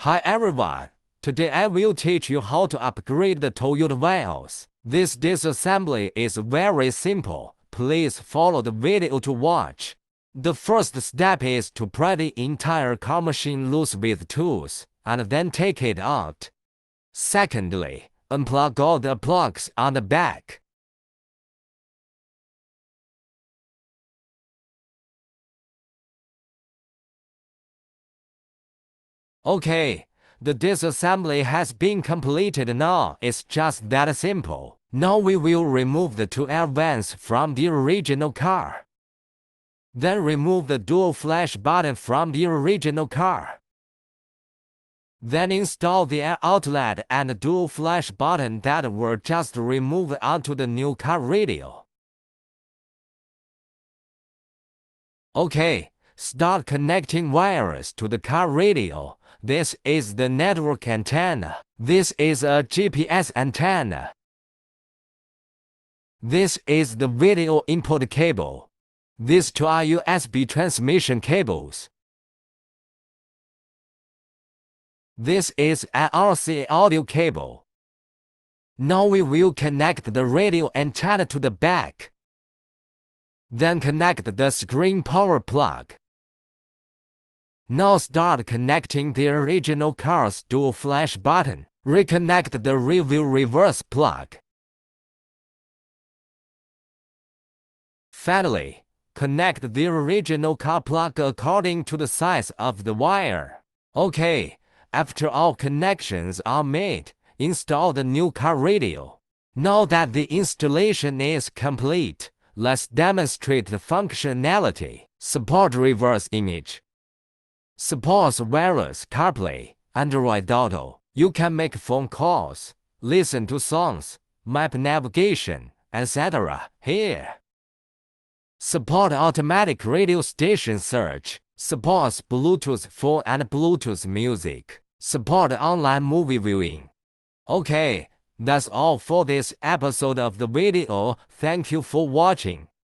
Hi everyone, today I will teach you how to upgrade the Toyota Vios. This disassembly is very simple. Please follow the video to watch. The first step is to pry the entire car machine loose with tools, and then take it out. Secondly, unplug all the plugs on the back. Okay, the disassembly has been completed now. It's just that simple. Now we will remove the two air vents from the original car. Then remove the dual flash button from the original car. Then install the air outlet and the dual flash button that were just removed onto the new car radio. Okay, start connecting wires to the car radio. This is the network antenna. This is a GPS antenna. This is the video input cable. These two are USB transmission cables. This is an RCA audio cable. Now we will connect the radio antenna to the back. Then connect the screen power plug. Now start connecting the original car's dual flash button. Reconnect the rear view reverse plug. Finally, connect the original car plug according to the size of the wire. Okay, after all connections are made, install the new car radio. Now that the installation is complete, let's demonstrate the functionality. Support reverse image. Supports wireless CarPlay, Android Auto. You can make phone calls, listen to songs, map navigation, etc. here. Support automatic radio station search. Supports Bluetooth phone and Bluetooth music. Support online movie viewing. Okay, that's all for this episode of the video. Thank you for watching.